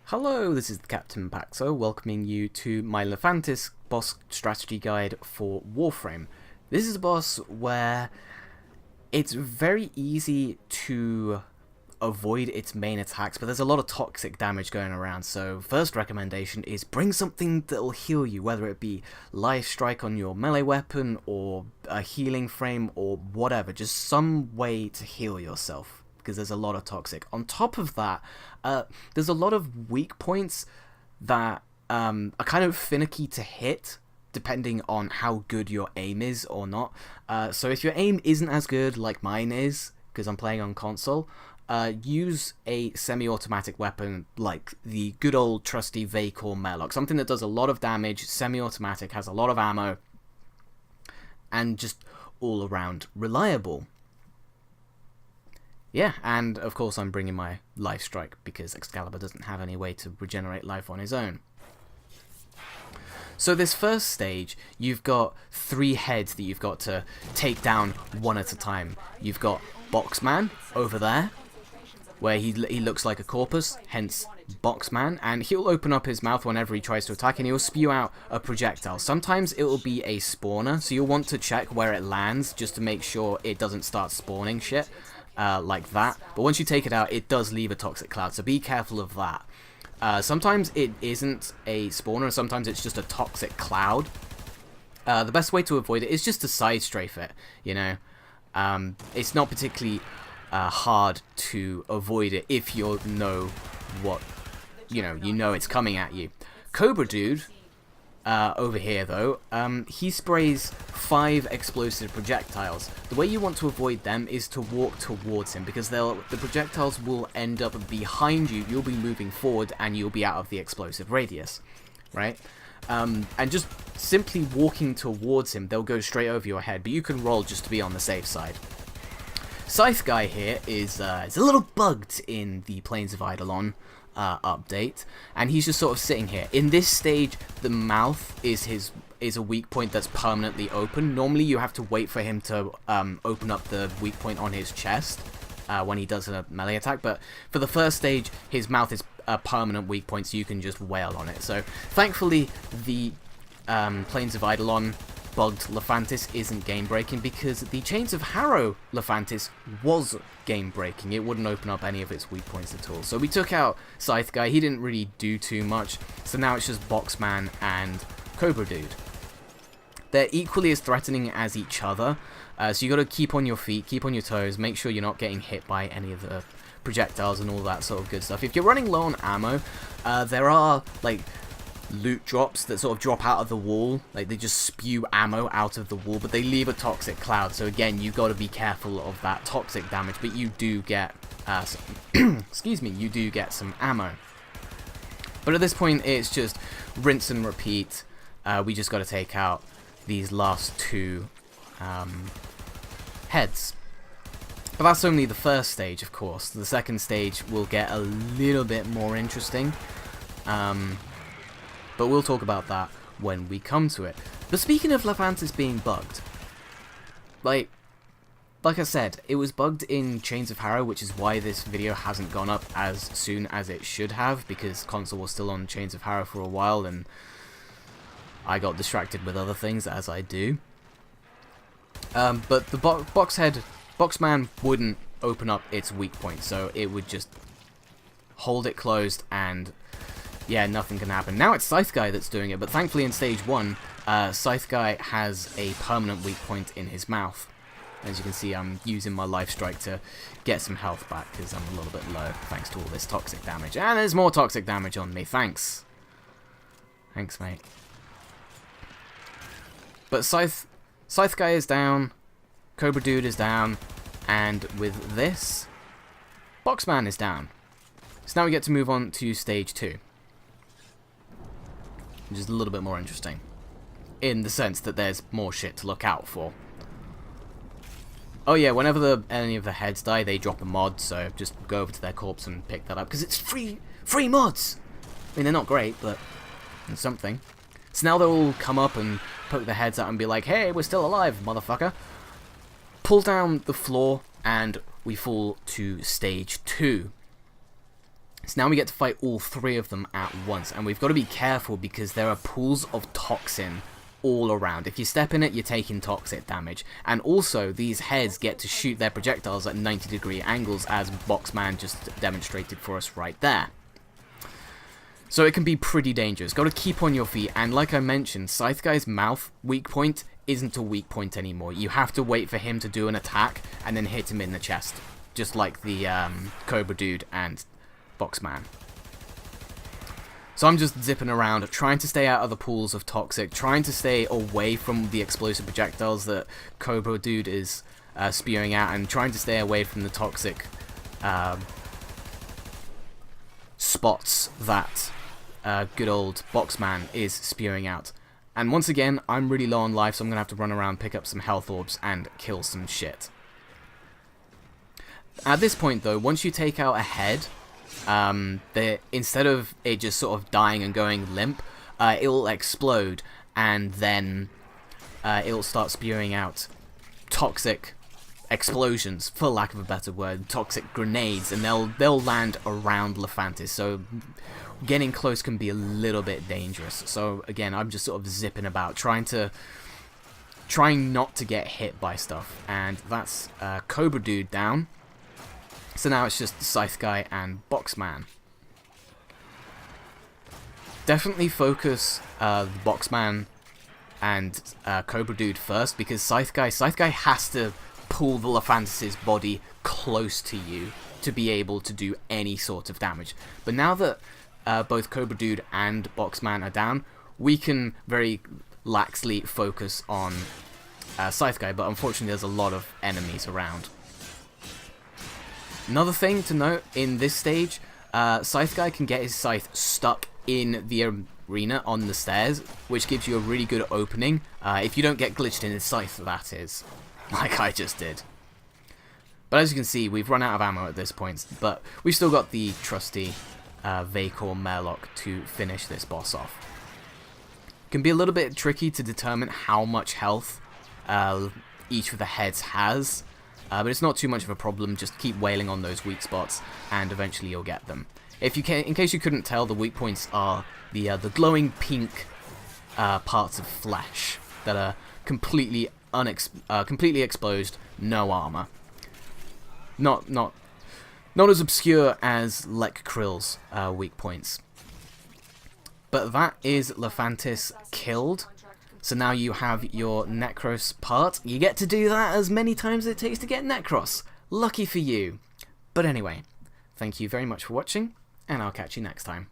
Hello, this is the Captain Paxo, welcoming you to my Lephantis boss strategy guide for Warframe. This is a boss where it's very easy to avoid its main attacks, but there's a lot of toxic damage going around, so first recommendation is bring something that'll heal you, whether it be life strike on your melee weapon, or a healing frame, or whatever, just some way to heal yourself, because there's a lot of toxic. On top of that, there's a lot of weak points that are kind of finicky to hit, depending on how good your aim is or not. So if your aim isn't as good like mine is, because I'm playing on console, use a semi-automatic weapon like the good old trusty Vacor Merlock, something that does a lot of damage, semi-automatic, has a lot of ammo, and just all around reliable. Yeah, and of course I'm bringing my life strike because Excalibur doesn't have any way to regenerate life on his own. So this first stage, you've got 3 heads that you've got to take down one at a time. You've got Boxman over there, where he looks like a corpus, hence Boxman, and he'll open up his mouth whenever he tries to attack, and he'll spew out a projectile. Sometimes it will be a spawner, so you'll want to check where it lands just to make sure it doesn't start spawning shit. Like that, but once you take it out, it does leave a toxic cloud, so be careful of that. Sometimes it isn't a spawner, sometimes it's just a toxic cloud. The best way to avoid it is just to side strafe it, you know. It's not particularly hard to avoid it if you know what, you know it's coming at you. Cobra Dude, over here though, he sprays 5 explosive projectiles. The way you want to avoid them is to walk towards him, because the projectiles will end up behind you, you'll be moving forward, and you'll be out of the explosive radius, right? And just simply walking towards him, they'll go straight over your head, but you can roll just to be on the safe side. Scythe Guy here is a little bugged in the Plains of Eidolon update, and he's just sort of sitting here. In this stage, the mouth is a weak point that's permanently open. Normally you have to wait for him to open up the weak point on his chest when he does a melee attack, but for the first stage his mouth is a permanent weak point, so you can just wail on it. So thankfully the Plains of Eidolon bugged Lephantis isn't game breaking, because the Chains of Harrow Lephantis was game breaking. It wouldn't open up any of its weak points at all. So we took out Scythe Guy, he didn't really do too much, so now it's just Boxman and Cobra Dude. They're equally as threatening as each other, so you got to keep on your feet, keep on your toes, make sure you're not getting hit by any of the projectiles and all that sort of good stuff. If you're running low on ammo, there are like loot drops that sort of drop out of the wall, like they just spew ammo out of the wall, but they leave a toxic cloud, so again you got to be careful of that toxic damage, but you do get excuse me, you do get some ammo. But at this point it's just rinse and repeat. We just got to take out these last 2 heads. But that's only the first stage, of course. The second stage will get a little bit more interesting. But we'll talk about that when we come to it. But speaking of Lephantis being bugged, like I said, it was bugged in Chains of Harrow, which is why this video hasn't gone up as soon as it should have, because console was still on Chains of Harrow for a while, and I got distracted with other things, as I do. But the Boxman wouldn't open up its weak point, so it would just hold it closed, and yeah, nothing can happen. Now it's Scythe Guy that's doing it, but thankfully in stage 1, Scythe Guy has a permanent weak point in his mouth. As you can see, I'm using my life strike to get some health back, because I'm a little bit low, thanks to all this toxic damage. And there's more toxic damage on me, thanks. Thanks, mate. But Scythe Guy is down, Cobra Dude is down, and with this, Boxman is down. So now we get to move on to stage 2. Which is a little bit more interesting, in the sense that there's more shit to look out for. Oh yeah, whenever any of the heads die, they drop a mod, so just go over to their corpse and pick that up, because it's free mods! I mean, they're not great, but it's something. So now they'll all come up and poke their heads out and be like, hey, we're still alive, motherfucker. Pull down the floor, and we fall to stage 2. So now we get to fight all 3 of them at once, and we've got to be careful because there are pools of toxin all around. If you step in it, you're taking toxic damage. And also, these heads get to shoot their projectiles at 90-degree angles, as Boxman just demonstrated for us right there. So it can be pretty dangerous. Got to keep on your feet, and like I mentioned, Scythe Guy's mouth weak point isn't a weak point anymore. You have to wait for him to do an attack and then hit him in the chest, just like the Cobra Dude and Boxman. So I'm just zipping around, trying to stay out of the pools of toxic, trying to stay away from the explosive projectiles that Cobra Dude is spewing out, and trying to stay away from the toxic spots that good old Boxman is spewing out. And once again, I'm really low on life, so I'm going to have to run around, pick up some health orbs, and kill some shit. At this point though, once you take out a head, instead of it just sort of dying and going limp, it'll explode, and then it'll start spewing out toxic explosions, for lack of a better word, toxic grenades, and they'll land around Lephantis, so getting close can be a little bit dangerous. So again, I'm just sort of zipping about, trying not to get hit by stuff, and that's Cobra Dude down. So now it's just Scythe Guy and Boxman. Definitely focus the Boxman and Cobra Dude first, because Scythe Guy has to pull the Lephantis' body close to you to be able to do any sort of damage. But now that both Cobra Dude and Boxman are down, we can very laxly focus on Scythe Guy, but unfortunately there's a lot of enemies around. Another thing to note in this stage, Scythe Guy can get his scythe stuck in the arena on the stairs, which gives you a really good opening, if you don't get glitched in his scythe, that is, like I just did. But as you can see, we've run out of ammo at this point, but we've still got the trusty Vacor Murloc to finish this boss off. It can be a little bit tricky to determine how much health each of the heads has, but it's not too much of a problem. Just keep wailing on those weak spots, and eventually you'll get them. If you can, in case you couldn't tell, the weak points are the glowing pink parts of flesh that are completely exposed, no armor. Not as obscure as Lek Krill's weak points. But that is Lephantis killed. So now you have your Necros part. You get to do that as many times as it takes to get Necros. Lucky for you. But anyway, thank you very much for watching, and I'll catch you next time.